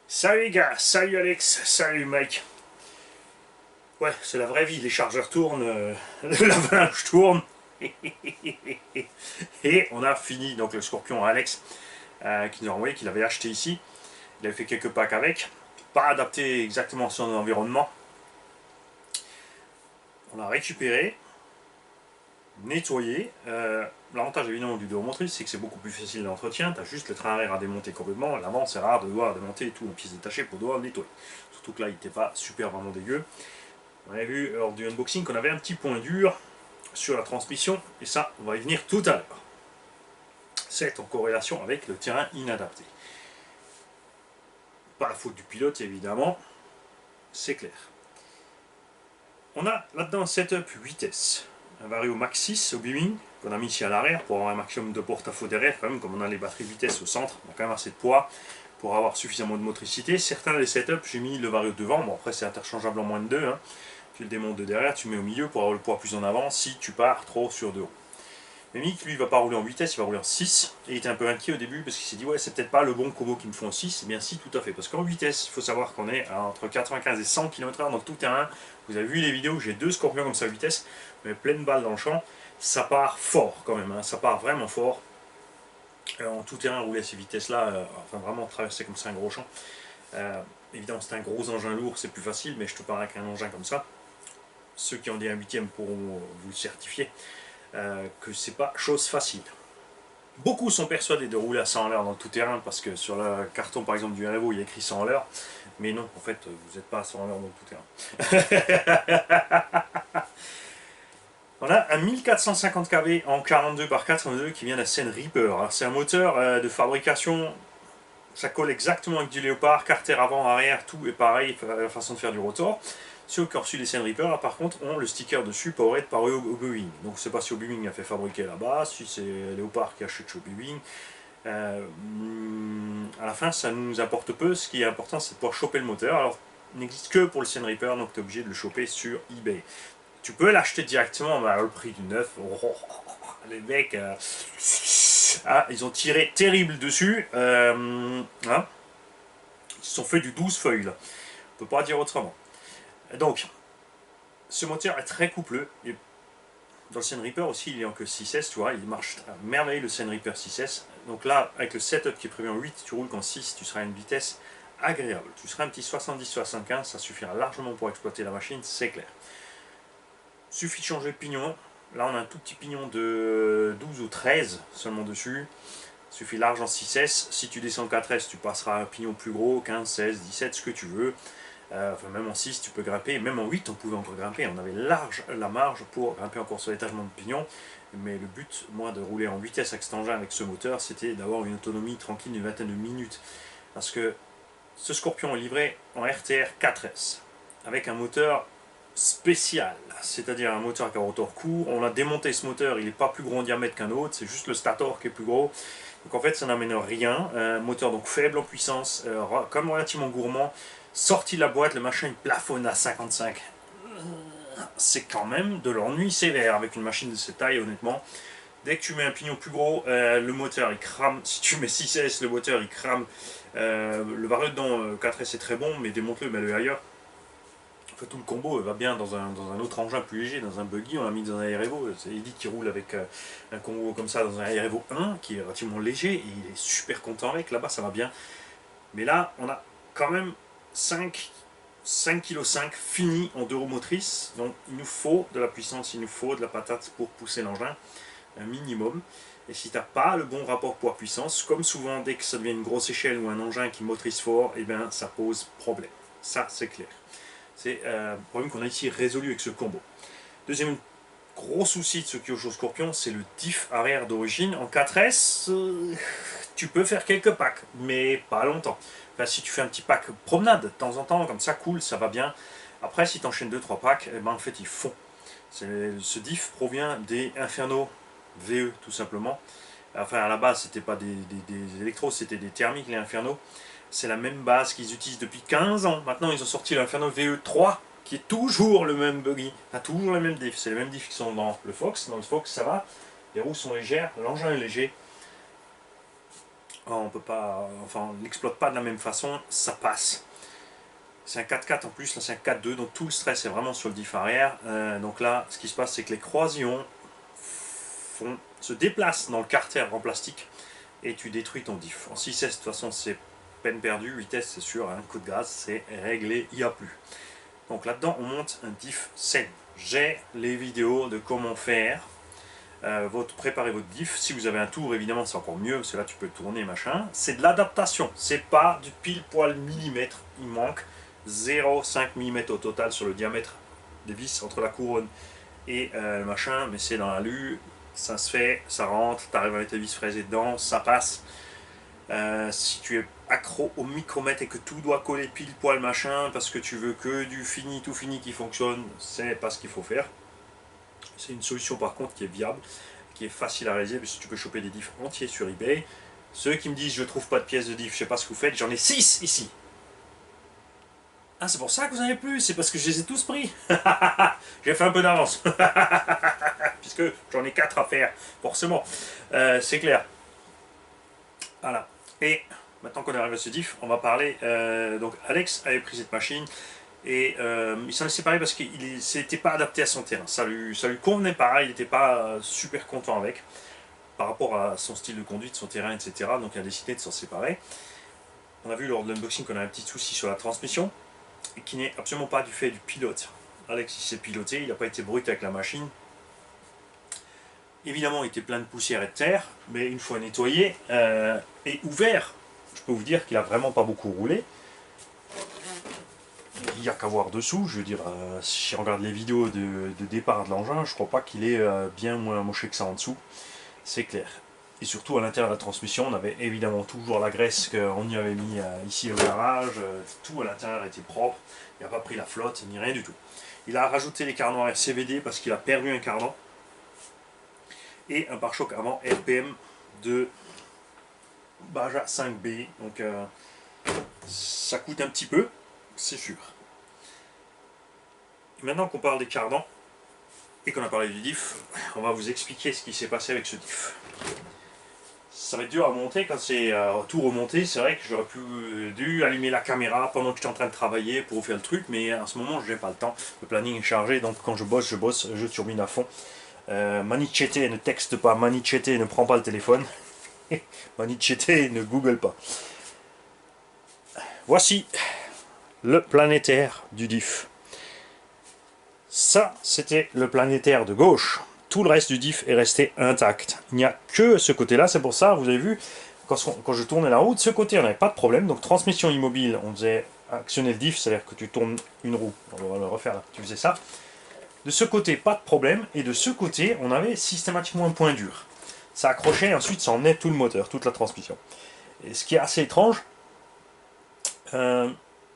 Salut les gars, salut Alex, salut Mike. Ouais, c'est la vraie vie, les chargeurs tournent, l'avalanche tourne. Et on a fini, donc le scorpion à Alex, qui nous a envoyé, qu'il avait acheté ici. Il avait fait quelques packs avec, pas adapté exactement à son environnement. On l'a récupéré, nettoyé. L'avantage évidemment du dos motrice, c'est que c'est beaucoup plus facile d'entretien. Tu as juste le train arrière à démonter complètement. L'avant, c'est rare de devoir démonter tout en pièces détachées pour devoir le nettoyer. Surtout que là, il n'était pas super vraiment dégueu. On avait vu lors du unboxing qu'on avait un petit point dur sur la transmission, et ça, on va y venir tout à l'heure. C'est en corrélation avec le terrain inadapté. Pas la faute du pilote, évidemment, c'est clair. On a là-dedans un setup 8S, un Vario Max 6 au Bwing, qu'on a mis ici à l'arrière pour avoir un maximum de porte-à-faux derrière, quand même, comme on a les batteries vitesse au centre, on a quand même assez de poids pour avoir suffisamment de motricité. Certains des setups, j'ai mis le Vario devant, bon après c'est interchangeable en moins de 2, hein. Tu le démontes de derrière, tu mets au milieu pour avoir le poids plus en avant si tu pars trop sur de haut. Mais Mick, lui, il va pas rouler en vitesse, il va rouler en 6. Et il était un peu inquiet au début parce qu'il s'est dit, ouais, c'est peut-être pas le bon combo qu'il me faut en 6. Eh bien, si, tout à fait. Parce qu'en vitesse, il faut savoir qu'on est entre 95 et 100 km/h dans le tout terrain. Vous avez vu les vidéos, j'ai deux scorpions comme ça à vitesse, mais pleine balle dans le champ. Ça part fort quand même, hein. Ça part vraiment fort. En tout terrain, rouler à ces vitesses-là, enfin vraiment traverser comme ça un gros champ. Évidemment, c'est un gros engin lourd, c'est plus facile, mais je te parle avec un engin comme ça. Ceux qui ont dit un 8ème pourront vous le certifier, que c'est pas chose facile. Beaucoup sont persuadés de rouler à 100 à l'heure dans le tout-terrain parce que sur le carton par exemple du Revo il y a écrit 100 à l'heure, mais non, en fait vous n'êtes pas à 100 à l'heure dans le tout-terrain. On a un 1450 kV en 42 par 82 qui vient de la Seine Reaper. C'est un moteur de fabrication, ça colle exactement avec du Léopard, carter avant, arrière, tout est pareil, la façon de faire du rotor. Ceux qui ont reçu les Seine Reaper, par contre, ont le sticker dessus Powered par Obiwing. Donc, je ne sais pas si Obiwing a fait fabriquer là-bas, si c'est Léopard qui achète chez Obiwing. À la fin, ça nous importe peu. Ce qui est important, c'est de pouvoir choper le moteur. Alors, il n'existe que pour le Seine Reaper, donc tu es obligé de le choper sur eBay. Tu peux l'acheter directement à le prix du neuf. Les mecs, ils ont tiré terrible dessus. Hein, ils se sont fait du 12 feuilles là. On peut pas dire autrement. Donc, ce moteur est très coupleux. Et dans le Seine Reaper aussi, il n'y a que 6S, tu vois, il marche à merveille le Seine Reaper 6S. Donc là, avec le setup qui est prévu en 8, tu roules qu'en 6, tu seras à une vitesse agréable. Tu seras un petit 70-75, ça suffira largement pour exploiter la machine, c'est clair. Suffit de changer le pignon. Là, on a un tout petit pignon de 12 ou 13 seulement dessus. Il suffit large en 6S. Si tu descends en 4S, tu passeras un pignon plus gros, 15, 16, 17, ce que tu veux. Enfin, même en 6, tu peux grimper. Même en 8, on pouvait encore grimper. On avait large la marge pour grimper encore sur l'étagement de pignon. Mais le but, moi, de rouler en vitesse avec cet engin, avec ce moteur, c'était d'avoir une autonomie tranquille d'une vingtaine de minutes. Parce que ce Scorpion est livré en RTR 4S, avec un moteur spécial, c'est-à-dire un moteur avec un rotor court. On a démonté ce moteur, il n'est pas plus gros en diamètre qu'un autre, c'est juste le stator qui est plus gros. Donc en fait ça n'amène rien, un moteur donc faible en puissance, comme relativement gourmand. Sorti de la boîte, le machin il plafonne à 55. C'est quand même de l'ennui sévère avec une machine de cette taille, honnêtement. Dès que tu mets un pignon plus gros, le moteur il crame. Si tu mets 6S, le moteur il crame. Le Vario dedans 4S est très bon, mais démonte-le, mets-le ailleurs. En fait, tout le combo va bien dans un autre engin plus léger, dans un buggy. On l'a mis dans un Aerevo. C'est Eddy qui roule avec un combo comme ça dans un Aerevo 1 qui est relativement léger et il est super content avec. Là-bas, ça va bien. Mais là, on a quand même 5,5 kg fini en deux roues motrices. Donc, il nous faut de la puissance, il nous faut de la patate pour pousser l'engin, un minimum. Et si tu n'as pas le bon rapport poids-puissance, comme souvent dès que ça devient une grosse échelle ou un engin qui motrice fort, eh bien, ça pose problème. Ça, c'est clair. C'est un problème qu'on a ici résolu avec ce combo. Deuxième gros souci de ce Kyosho Scorpion, c'est le diff arrière d'origine. En 4S, tu peux faire quelques packs, mais pas longtemps. Enfin, si tu fais un petit pack promenade de temps en temps, comme ça, cool, ça va bien. Après, si tu enchaînes 2-3 packs, eh ben, en fait, ils font. Ce diff provient des Inferno VE, tout simplement. Enfin, à la base, c'était pas des électros, c'était des thermiques, les Inferno. C'est la même base qu'ils utilisent depuis 15 ans. Maintenant, ils ont sorti l'Inferno VE3, qui est toujours le même buggy, enfin, toujours les mêmes diffs. C'est les mêmes diffs qui sont dans le Fox. Dans le Fox, ça va. Les roues sont légères, l'engin est léger. on peut pas, enfin, on l'exploite pas de la même façon, ça passe. C'est un 4x4 en plus, là c'est un 4-2, donc tout le stress est vraiment sur le diff arrière. Donc là, ce qui se passe, c'est que les croisillons se déplacent dans le carter en plastique et tu détruis ton diff. En 6S, de toute façon, c'est peine perdue, vitesse, c'est sûr, un coup de gaz, c'est réglé, il n'y a plus. Donc là-dedans, on monte un diff sain. J'ai les vidéos de comment faire. Préparez votre diff. Si vous avez un tour, évidemment, c'est encore mieux, parce que là, tu peux tourner, machin. C'est de l'adaptation, c'est pas du pile poil millimètre. Il manque 0,5 mm au total sur le diamètre des vis entre la couronne et le machin, mais c'est dans la lue, ça se fait, ça rentre, tu arrives avec tes vis fraisées dedans, ça passe. Si tu es accro au micromètre et que tout doit coller pile poil machin parce que tu veux que du fini, tout fini qui fonctionne, c'est pas ce qu'il faut faire. C'est une solution par contre qui est viable, qui est facile à réaliser parce que tu peux choper des diffs entiers sur eBay. Ceux qui me disent je trouve pas de pièces de diff, je sais pas ce que vous faites, j'en ai 6 ici. Ah, c'est pour ça que vous en avez plus, c'est parce que je les ai tous pris. J'ai fait un peu d'avance. Puisque j'en ai 4 à faire, forcément. C'est clair. Voilà. Et maintenant qu'on est arrivé à ce diff, on va parler. Donc Alex avait pris cette machine et il s'en est séparé parce qu'il ne s'était pas adapté à son terrain. Ça lui convenait pas, il n'était pas super content avec par rapport à son style de conduite, son terrain, etc. Donc il a décidé de s'en séparer. On a vu lors de l'unboxing qu'on a un petit souci sur la transmission et qui n'est absolument pas du fait du pilote. Alex il s'est piloté, il n'a pas été brut avec la machine. Évidemment, il était plein de poussière et de terre, mais une fois nettoyé et ouvert, je peux vous dire qu'il a vraiment pas beaucoup roulé. Il n'y a qu'à voir dessous, je veux dire, si je regarde les vidéos de départ de l'engin, je crois pas qu'il est bien moins moché que ça en dessous, c'est clair. Et surtout à l'intérieur de la transmission, on avait évidemment toujours la graisse qu'on y avait mis ici au garage, tout à l'intérieur était propre, il n'a pas pris la flotte, ni rien du tout. Il a rajouté les cardans RCVD parce qu'il a perdu un cardan, et un pare-choc avant RPM de Baja 5B, donc ça coûte un petit peu, c'est sûr. Et maintenant qu'on parle des cardans et qu'on a parlé du diff, on va vous expliquer ce qui s'est passé avec ce diff. Ça va être dur à monter quand c'est tout remonté. C'est vrai que j'aurais dû allumer la caméra pendant que j'étais en train de travailler pour faire le truc, mais en ce moment je n'ai pas le temps. Le planning est chargé, donc quand je bosse, je turbine à fond. Manichete ne texte pas, Manichete ne prend pas le téléphone, Manichete ne google pas. Voici le planétaire du diff. Ça, c'était le planétaire de gauche. Tout le reste du diff est resté intact. Il n'y a que ce côté-là, c'est pour ça, vous avez vu, quand je tournais la roue, de ce côté, on n'avait pas de problème. Donc, transmission immobile, on faisait actionner le diff, c'est-à-dire que tu tournes une roue. On va le refaire là, tu faisais ça. De ce côté, pas de problème. Et de ce côté, on avait systématiquement un point dur. Ça accrochait et ensuite ça emmenait tout le moteur, toute la transmission. Et ce qui est assez étrange,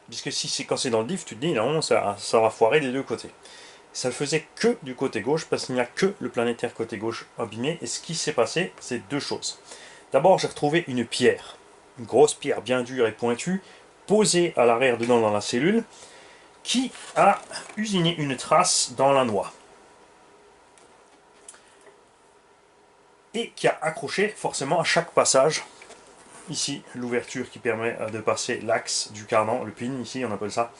puisque si c'est quand c'est dans le diff, tu te dis non, ça va foirer des deux côtés. Ça ne faisait que du côté gauche parce qu'il n'y a que le planétaire côté gauche abîmé. Et ce qui s'est passé, c'est deux choses. D'abord, j'ai retrouvé une pierre, une grosse pierre bien dure et pointue, posée à l'arrière dedans dans la cellule, qui a usiné une trace dans la noix. Et qui a accroché forcément à chaque passage. Ici, l'ouverture qui permet de passer l'axe du cardan, le pin, ici on appelle ça,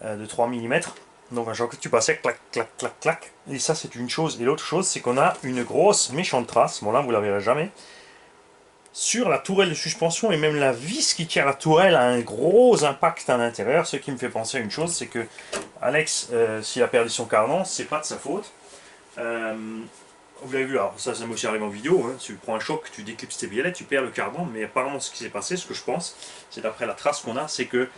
de 3 mm. Donc à chaque fois que tu passais, clac, clac, clac, clac. Et ça c'est une chose. Et l'autre chose, c'est qu'on a une grosse méchante trace, bon là vous la verrez jamais, sur la tourelle de suspension, et même la vis qui tient la tourelle a un gros impact à l'intérieur. Ce qui me fait penser à une chose, c'est que Alex, s'il a perdu son cardan, c'est pas de sa faute. Vous l'avez vu, alors ça m'est aussi arrivé en vidéo, hein. Tu prends un choc, tu déclipses tes biellets, tu perds le cardan, mais apparemment ce qui s'est passé, ce que je pense, c'est d'après la trace qu'on a, c'est que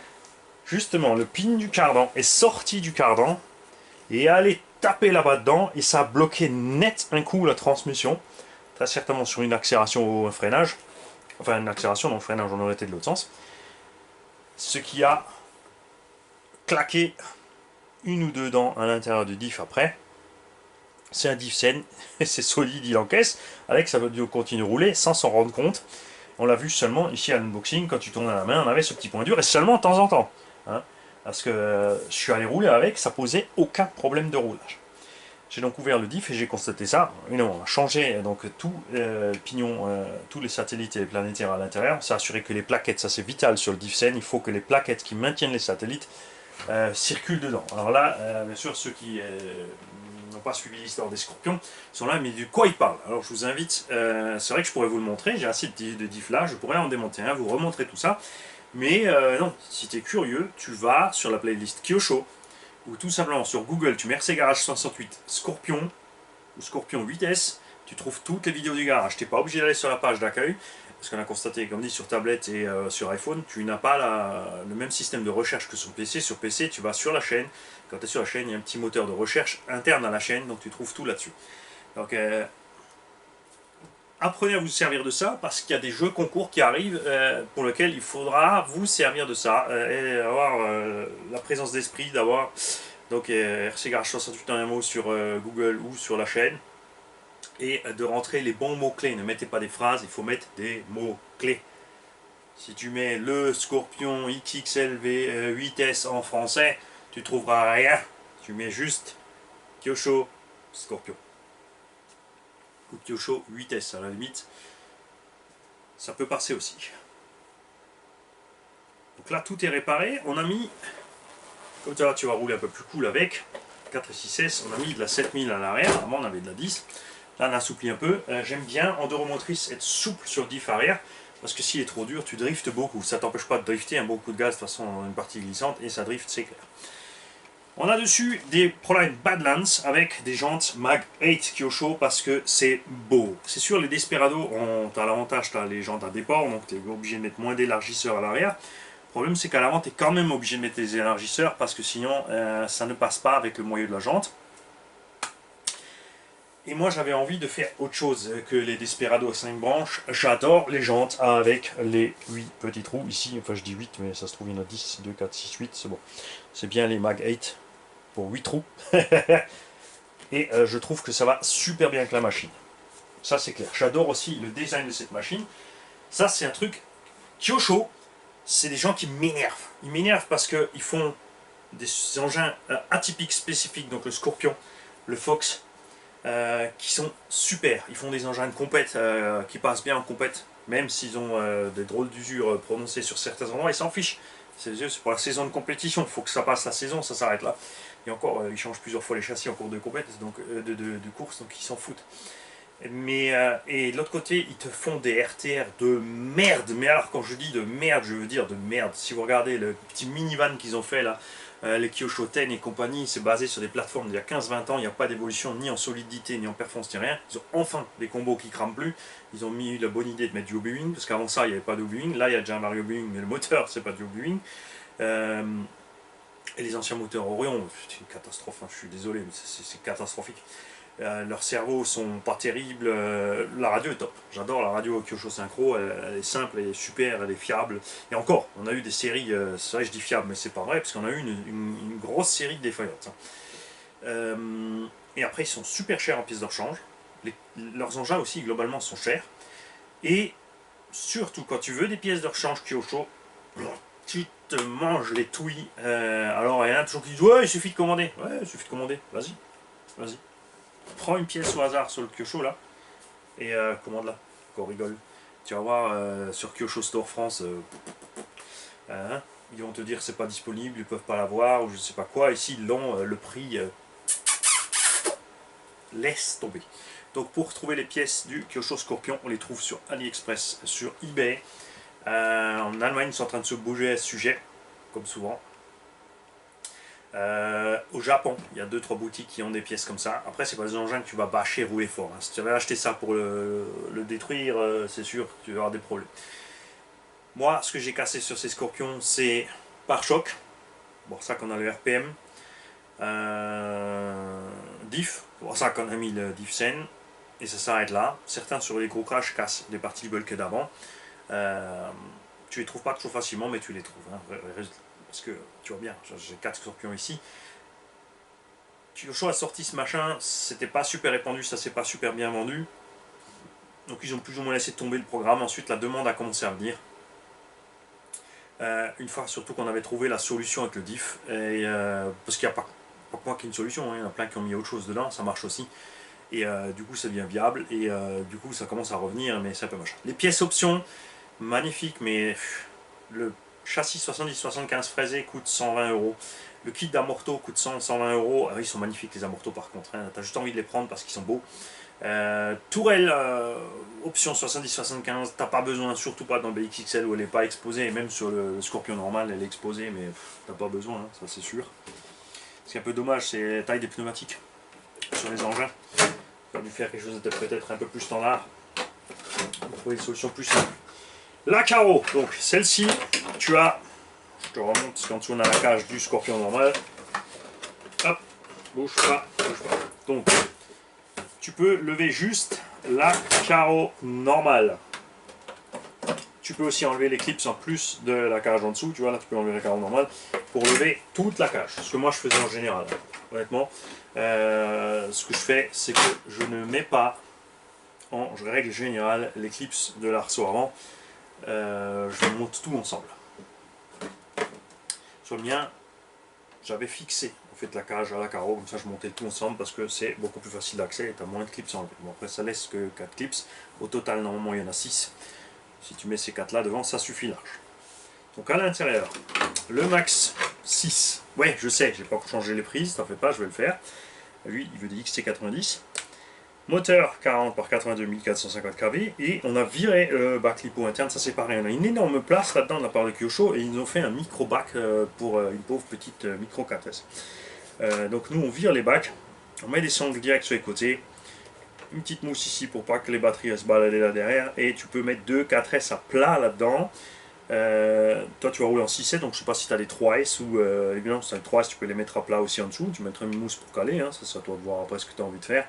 justement le pin du cardan est sorti du cardan et est allé taper là-bas dedans, et ça a bloqué net un coup la transmission, très certainement sur une accélération ou un freinage, enfin une accélération, donc freinage on aurait été de l'autre sens, ce qui a claqué une ou deux dents à l'intérieur du diff après. C'est un diff sain, c'est solide, il encaisse. Alex, ça veut dire continue de rouler sans s'en rendre compte. On l'a vu seulement ici à l'unboxing, quand tu tournais la main, on avait ce petit point dur, et seulement de temps en temps. Hein, parce que je suis allé rouler avec, ça posait aucun problème de roulage. J'ai donc ouvert le diff et j'ai constaté ça. Évidemment, on a changé donc tout pignon, tous les satellites et les planétaires à l'intérieur. On s'est assuré que les plaquettes, ça c'est vital sur le diff-sen, il faut que les plaquettes qui maintiennent les satellites circulent dedans. Alors là, bien sûr, ceux qui n'ont pas suivi l'histoire des scorpions sont là, mais de quoi ils parlent? Alors je vous invite, c'est vrai que je pourrais vous le montrer, j'ai assez de diff là, je pourrais en démonter un, vous remontrer tout ça. Mais non, si tu es curieux, tu vas sur la playlist Kyosho, ou tout simplement sur Google, tu mets RC Garage 68 Scorpion, ou Scorpion 8S, tu trouves toutes les vidéos du garage. Tu n'es pas obligé d'aller sur la page d'accueil, parce qu'on a constaté, comme dit, sur tablette et sur iPhone, tu n'as pas le même système de recherche que sur PC. Sur PC, tu vas sur la chaîne. Quand tu es sur la chaîne, il y a un petit moteur de recherche interne à la chaîne, donc tu trouves tout là-dessus. Donc, apprenez à vous servir de ça, parce qu'il y a des jeux concours qui arrivent pour lesquels il faudra vous servir de ça, et avoir la présence d'esprit, d'avoir donc RC Garage 68 en un mot sur Google ou sur la chaîne, et de rentrer les bons mots-clés. Ne mettez pas des phrases, il faut mettre des mots-clés. Si tu mets le Scorpion XXLV 8S en français, tu trouveras rien. Tu mets juste Kyosho Scorpion. Ou Kyosho 8S à la limite. Ça peut passer aussi. Donc là, tout est réparé. On a mis, comme ça, tu vas rouler un peu plus cool avec. 4 et 6S, on a mis de la 7000 à l'arrière. Avant, on avait de la 10. Là, on assouplit un peu. J'aime bien en deux roues motrices être souple sur le diff arrière, parce que s'il est trop dur, tu driftes beaucoup. Ça t'empêche pas de drifter, un bon coup de gaz, de toute façon, une partie glissante, et ça drift, c'est clair. On a dessus des Proline Badlands avec des jantes Mag 8 Kyosho parce que c'est beau. C'est sûr, les Desperado ont l'avantage, tu as les jantes à déport, donc tu es obligé de mettre moins d'élargisseurs à l'arrière. Le problème, c'est qu'à l'avant, tu es quand même obligé de mettre des élargisseurs parce que sinon, ça ne passe pas avec le moyeu de la jante. Et moi j'avais envie de faire autre chose que les Desperado à 5 branches. J'adore les jantes avec les 8 petits trous ici. Enfin je dis 8 mais ça se trouve il y en a 10, 2, 4, 6, 8. C'est bon. C'est bien les Mag 8 pour 8 trous. Et je trouve que ça va super bien avec la machine. Ça c'est clair. J'adore aussi le design de cette machine. Ça c'est un truc Kyosho. C'est des gens qui m'énervent. Ils m'énervent parce qu'ils font des engins atypiques spécifiques. Donc le Scorpion, le Fox. Qui sont super. Ils font des engins de compète qui passent bien en compète, même s'ils ont des drôles d'usure prononcées sur certains endroits, ils s'en fichent. C'est pour la saison de compétition, il faut que ça passe la saison, ça s'arrête là. Et encore, ils changent plusieurs fois les châssis en cours de compète, donc de course, donc ils s'en foutent. Mais, et de l'autre côté, ils te font des RTR de merde. Mais alors, quand je dis de merde, je veux dire de merde. Si vous regardez le petit minivan qu'ils ont fait là, les Kyosho 10 et compagnie, c'est basé sur des plateformes d'il y a 15-20 ans. Il n'y a pas d'évolution ni en solidité, ni en performance, ni rien. Ils ont enfin des combos qui crament plus. Ils ont mis la bonne idée de mettre du Obi-Wing, parce qu'avant ça, il n'y avait pas d'Obi-Wing. Là, il y a déjà un Mario Obi-Wing, mais le moteur, c'est pas du Obi-Wing. Et les anciens moteurs Orion, c'est une catastrophe, hein, je suis désolé, mais c'est catastrophique. Leurs cerveaux sont pas terribles, la radio est top, j'adore la radio Kyosho Synchro, elle est simple, elle est super, elle est fiable. Et encore, on a eu des séries, c'est vrai je dis fiable, mais c'est pas vrai, parce qu'on a eu une grosse série de défaillantes. Et après ils sont super chers en pièces de rechange, leurs engins aussi globalement sont chers. Et surtout quand tu veux des pièces de rechange Kyosho, tu te manges les touilles. Alors il y en a toujours qui disent ouais il suffit de commander, ouais il suffit de commander, vas-y, vas-y. Prends une pièce au hasard sur le Kyosho là et commande-la, qu'on rigole. Tu vas voir sur Kyosho Store France, hein, ils vont te dire que c'est pas disponible, ils peuvent pas l'avoir ou je sais pas quoi. Ici ils l'ont, le prix laisse tomber. Donc pour trouver les pièces du Kyosho Scorpion, on les trouve sur AliExpress, sur eBay. En Allemagne, ils sont en train de se bouger à ce sujet, comme souvent. Au Japon, il y a 2-3 boutiques qui ont des pièces comme ça. Après, c'est pas des engins que tu vas bâcher, rouler fort. Hein. Si tu avais acheté ça pour le détruire, c'est sûr que tu vas avoir des problèmes. Moi, ce que j'ai cassé sur ces Scorpions, c'est pare-choc. Pour ça qu'on a le RPM. Diff. Pour ça qu'on a mis le diff sen. Et ça s'arrête là. Certains sur les gros crash cassent des parties bulk d'avant. Tu les trouves pas toujours facilement, mais tu les trouves. Hein. Parce que tu vois bien, j'ai 4 Scorpions ici. Kyosho a sorti ce machin, c'était pas super répandu, ça s'est pas super bien vendu. Donc ils ont plus ou moins laissé tomber le programme. Ensuite la demande a commencé à venir. Une fois surtout qu'on avait trouvé la solution avec le diff. Et, parce qu'il n'y a pas pas que moi qui ai une solution, hein, il y en a plein qui ont mis autre chose dedans, ça marche aussi. Et du coup ça devient viable et du coup ça commence à revenir, mais c'est un peu machin. Les pièces options, magnifiques, mais le châssis 70-75 fraisé coûte 120 euros. Le kit d'amorto coûte 100-120 euros. Ah, ils sont magnifiques les amortos par contre, hein. Tu as juste envie de les prendre parce qu'ils sont beaux. Tourelle option 70-75, t'as pas besoin, surtout pas dans le BXXL où elle n'est pas exposée, et même sur le Scorpion normal elle est exposée, mais t'as pas besoin, hein, ça c'est sûr. Ce qui est un peu dommage, c'est la taille des pneumatiques sur les engins. Il va dû faire quelque chose de peut-être un peu plus standard pour trouver une solution plus simple. La carreau, donc celle-ci, tu as, je te remonte parce qu'en dessous on a la cage du Scorpion normal. Hop, bouge pas, bouge pas. Donc, tu peux lever juste la carreau normale. Tu peux aussi enlever les clips en plus de la cage en dessous. Tu vois, là tu peux enlever la carreau normale pour lever toute la cage. Ce que moi je faisais en général, honnêtement. Ce que je fais, c'est que je ne mets pas en règle générale les clips de l'arceau avant. Je monte tout ensemble. Sur le mien, j'avais fixé en fait la cage à la carreau, comme ça je montais tout ensemble parce que c'est beaucoup plus facile d'accès et tu as moins de clips à enlever. Bon, après ça laisse que 4 clips. Au total, normalement il y en a 6. Si tu mets ces 4 là devant, ça suffit large. Donc à l'intérieur, le Max 6. Ouais, je sais, j'ai pas encore changé les prises, t'en fais pas, je vais le faire. Lui, il veut des XT90. Moteur 40 par 82 1450 kV. Et on a viré le bac lipo interne, ça c'est pareil. On a une énorme place là-dedans de la part de Kyosho et ils nous ont fait un micro bac pour une pauvre petite micro 4S. Donc nous on vire les bacs, on met des sangles directs sur les côtés. Une petite mousse ici pour pas que les batteries se baladent là derrière. Et tu peux mettre deux 4S à plat là-dedans. Toi tu vas rouler en 6-7, donc je sais pas si tu as les 3S ou évidemment si tu as les 3S tu peux les mettre à plat aussi en dessous, tu mettras une mousse pour caler, hein, ça c'est à toi de voir après ce que tu as envie de faire.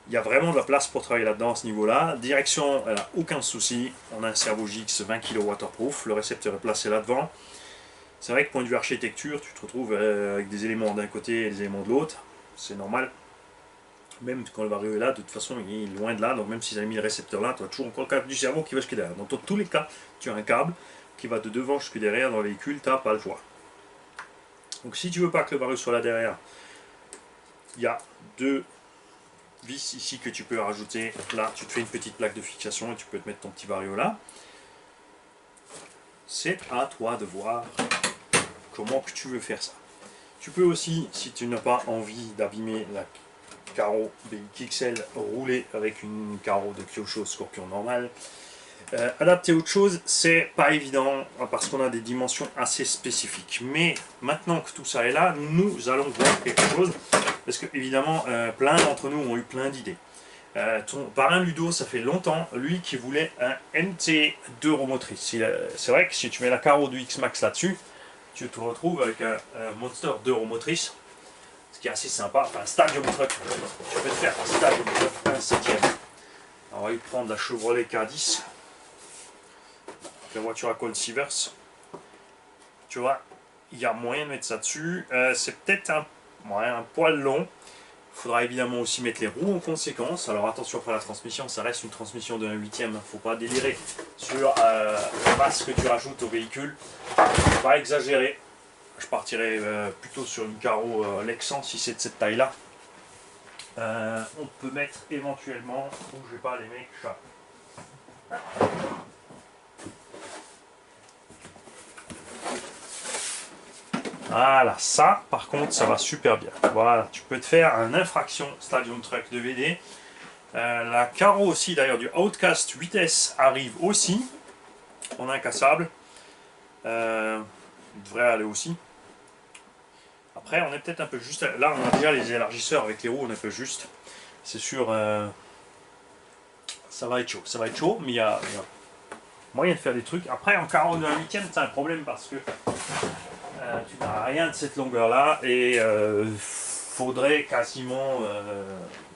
Il y a vraiment de la place pour travailler là-dedans à ce niveau-là. Direction, elle n'a aucun souci, on a un Servo GX 20 kg waterproof, le récepteur est placé là-devant. C'est vrai que point de vue architecture, tu te retrouves avec des éléments d'un côté et des éléments de l'autre, c'est normal. Même quand le vario est là, de toute façon il est loin de là, donc même s'ils avaient mis le récepteur là, tu as toujours encore le câble du cerveau qui va jusque derrière. Dans tous les cas, tu as un câble qui va de devant jusque derrière dans le véhicule, tu n'as pas le choix. Donc si tu veux pas que le vario soit là derrière, il y a deux vis ici que tu peux rajouter. Là, tu te fais une petite plaque de fixation et tu peux te mettre ton petit vario là. C'est à toi de voir comment que tu veux faire ça. Tu peux aussi, si tu n'as pas envie d'abîmer la carreau BXXL, rouler avec une carreau de Kyosho Scorpion normale. Adapter autre chose, c'est pas évident parce qu'on a des dimensions assez spécifiques. Mais maintenant que tout ça est là, nous allons voir quelque chose. Parce que évidemment, plein d'entre nous ont eu plein d'idées. Ton parrain Ludo, ça fait longtemps, lui qui voulait un MT2 roues motrices. C'est vrai que si tu mets la carreau du X-Max là-dessus, tu te retrouves avec un Monster 2 roues motrices. Ce qui est assez sympa, enfin un Stadium Truck. Tu peux te faire un Stadium Truck, un 7ème. On va y prendre la Chevrolet K10. La voiture à Colt Sievers. Tu vois, il y a moyen de mettre ça dessus. C'est peut-être un poil long. Il faudra évidemment aussi mettre les roues en conséquence. Alors attention pour la transmission, ça reste une transmission de 1/8. Il ne faut pas délirer sur la masse que tu rajoutes au véhicule. Faut pas exagérer. Je partirais plutôt sur une carreau Lexan si c'est de cette taille-là. On peut mettre éventuellement, bougez pas les mecs, chat. Voilà, ça par contre ça va super bien. Voilà, tu peux te faire un infraction Stadium Truck de VD. La carreau aussi d'ailleurs du Outcast 8S arrive aussi en incassable. Il devrait aller aussi. Après on est peut-être un peu juste. Là on a déjà les élargisseurs avec les roues, on est un peu juste. C'est sûr, ça va être chaud. Ça va être chaud, mais il y a moyen de faire des trucs. Après en carreau de 1/8, c'est un problème parce que tu n'as rien de cette longueur là et faudrait quasiment,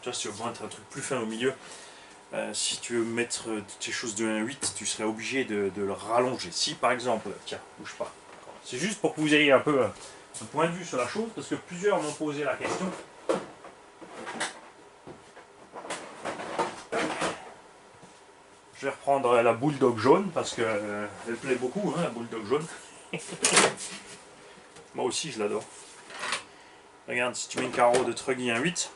tu vois, si tu veux mettre un truc plus fin au milieu, si tu veux mettre des choses de 1/8, tu serais obligé de le rallonger. Si par exemple, tiens, bouge pas, c'est juste pour que vous ayez un peu un point de vue sur la chose, parce que plusieurs m'ont posé la question. Je vais reprendre la Bulldog jaune parce que elle plaît beaucoup, hein, la Bulldog jaune. Moi aussi je l'adore. Regarde, si tu mets une carreau de Truggy 1.8,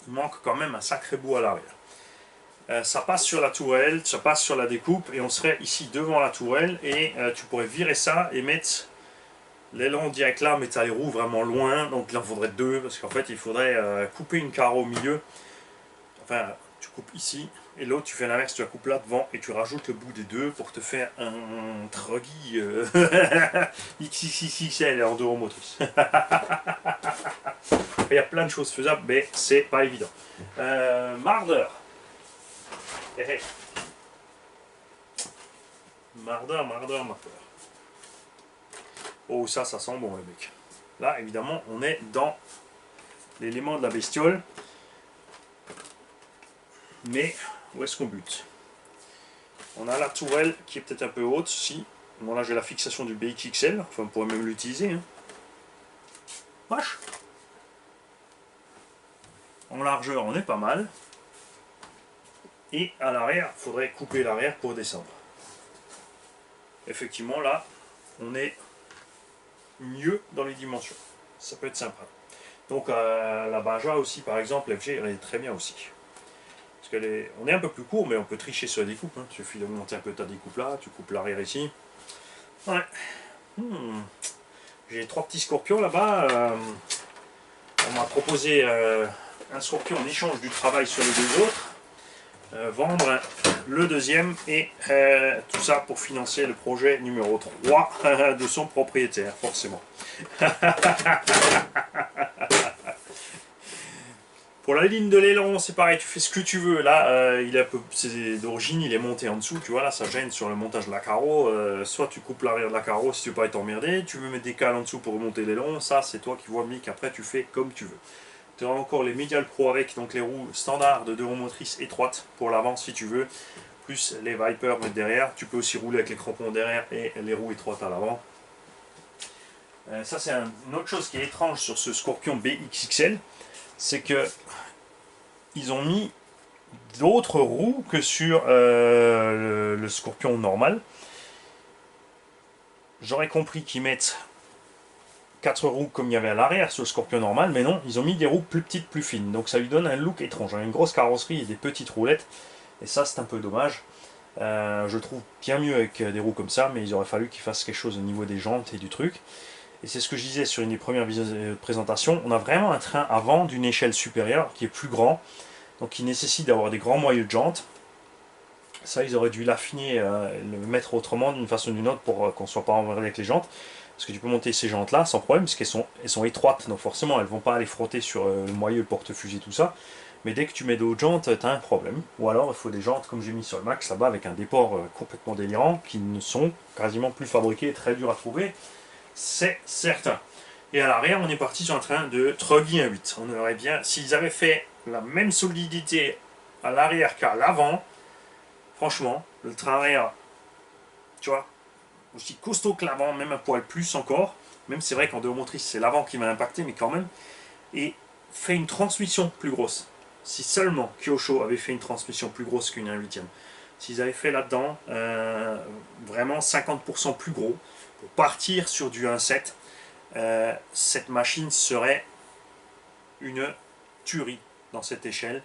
il manque quand même un sacré bout à l'arrière. Ça passe sur la tourelle, ça passe sur la découpe, et on serait ici devant la tourelle, et tu pourrais virer ça et mettre l'aileron direct là, mais tu as les roues vraiment loin, donc il en faudrait deux, parce qu'en fait il faudrait couper une carreau au milieu. Enfin, tu coupes ici, et l'autre tu fais l'inverse, tu la coupes là devant, et tu rajoutes le bout des deux pour te faire un Truggy XXXL en deux roues motrices. Il y a plein de choses faisables, mais c'est pas évident. Mardeur. Mardeur. Oh, ça sent bon, les mecs. Là, évidemment, on est dans l'élément de la bestiole. Mais, où est-ce qu'on bute? On a la tourelle qui est peut-être un peu haute, si. Bon, là, j'ai la fixation du BXXL. Enfin, on pourrait même l'utiliser. Hein. Vache! En largeur, on est pas mal. Et à l'arrière, il faudrait couper l'arrière pour descendre. Effectivement, là, on est mieux dans les dimensions. Ça peut être sympa. Donc, la Baja aussi, par exemple, FG, elle est très bien aussi. Parce on est un peu plus court, mais on peut tricher sur la découpe. Hein. Il suffit de monter un peu ta découpe là, tu coupes l'arrière ici. Ouais. J'ai 3 petits scorpions là-bas. On m'a proposé un scorpion en échange du travail sur les deux autres. Vendre le deuxième et tout ça pour financer le projet numéro 3 de son propriétaire, forcément. Pour la ligne de l'aileron, c'est pareil, tu fais ce que tu veux. Là, d'origine, il est monté en dessous, tu vois, là, ça gêne sur le montage de la carreau. Soit tu coupes l'arrière de la carreau si tu veux pas être emmerdé, tu veux mettre des cales en dessous pour remonter l'aileron, ça, c'est toi qui vois, Mick, après, tu fais comme tu veux. Tu as encore les Medial Pro avec, donc les roues standards de 2 roues motrices étroites pour l'avant si tu veux, plus les Viper mettre derrière. Tu peux aussi rouler avec les crampons derrière et les roues étroites à l'avant. Ça, c'est une autre chose qui est étrange sur ce Scorpion BXXL, c'est que ils ont mis d'autres roues que sur le Scorpion normal. J'aurais compris qu'ils mettent 4 roues comme il y avait à l'arrière sur le Scorpion normal, mais non, ils ont mis des roues plus petites, plus fines. Donc ça lui donne un look étrange. Une grosse carrosserie et des petites roulettes. Et ça, c'est un peu dommage. Je trouve bien mieux avec des roues comme ça, mais il aurait fallu qu'ils fassent quelque chose au niveau des jantes et du truc. Et c'est ce que je disais sur une des premières présentations. On a vraiment un train avant d'une échelle supérieure qui est plus grand. Donc qui nécessite d'avoir des grands moyeux de jantes. Ça, ils auraient dû l'affiner, le mettre autrement d'une façon ou d'une autre pour qu'on ne soit pas emmerdé avec les jantes. Parce que tu peux monter ces jantes là sans problème, parce qu'elles sont étroites, donc forcément elles ne vont pas aller frotter sur le moyeu, le porte-fusil, tout ça. Mais dès que tu mets d'autres jantes, tu as un problème. Ou alors il faut des jantes comme j'ai mis sur le Max là-bas avec un déport complètement délirant, qui ne sont quasiment plus fabriqués, très durs à trouver, c'est certain. Et à l'arrière, on est parti sur un train de Truggy 1.8. On aurait bien, s'ils avaient fait la même solidité à l'arrière qu'à l'avant, franchement, le train arrière, tu vois, aussi costaud que l'avant, même un poil plus encore, même c'est vrai qu'en deux roues motrices, c'est l'avant qui m'a impacté, mais quand même, et fait une transmission plus grosse. Si seulement Kyosho avait fait une transmission plus grosse qu'une 1/8, s'ils avaient fait là-dedans vraiment 50% plus gros, pour partir sur du 1.7, cette machine serait une tuerie dans cette échelle.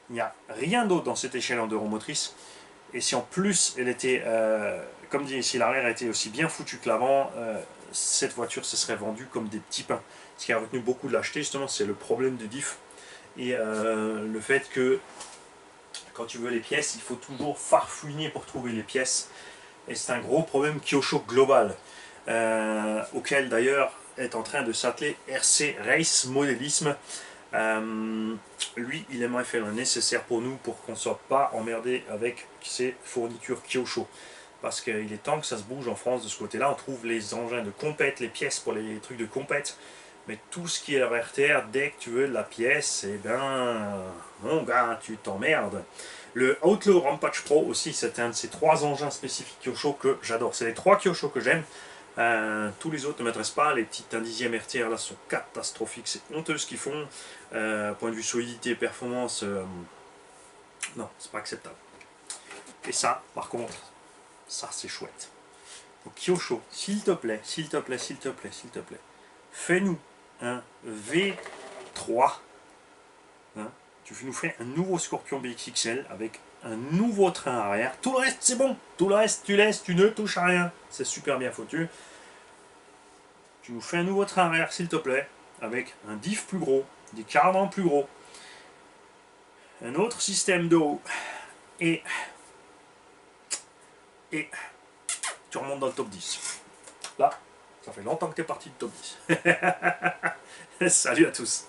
Il n'y a rien d'autre dans cette échelle en deux roues motrices. Et si en plus elle était, comme dit, si l'arrière était aussi bien foutu que l'avant, cette voiture se serait vendue comme des petits pains. Ce qui a retenu beaucoup de l'acheter, justement, c'est le problème de diff. Et le fait que quand tu veux les pièces, il faut toujours farfouiner pour trouver les pièces. Et c'est un gros problème Kyosho global, auquel d'ailleurs est en train de s'atteler RC Race Modélisme. Lui, il aimerait faire le nécessaire pour nous pour qu'on ne soit pas emmerdé avec ses fournitures Kyosho. Parce qu'il est temps que ça se bouge en France de ce côté-là. On trouve les engins de compète, les pièces pour les trucs de compète. Mais tout ce qui est RTR, dès que tu veux de la pièce, eh ben, mon gars, tu t'emmerdes. Le Outlaw Rampage Pro aussi, c'est un de ces 3 engins spécifiques Kyosho que j'adore. C'est les 3 Kyosho que j'aime. Tous les autres ne m'intéressent pas. Les petites 1 dixième RTR là sont catastrophiques. C'est honteux ce qu'ils font. Point de vue solidité et performance, non, c'est pas acceptable. Et ça, par contre, ça c'est chouette. Donc Kyosho, s'il te plaît, s'il te plaît, s'il te plaît, s'il te plaît, fais-nous un V3. Hein, tu nous fais un nouveau Scorpion BXXL avec un nouveau train arrière. Tout le reste, c'est bon. Tout le reste, tu laisses, tu ne touches à rien. C'est super bien foutu. Tu nous fais un nouveau train arrière, s'il te plaît, avec un diff plus gros, des cadrans plus gros, un autre système d'eau, et tu remontes dans le top 10. Là, ça fait longtemps que tu es parti du top 10. Salut à tous.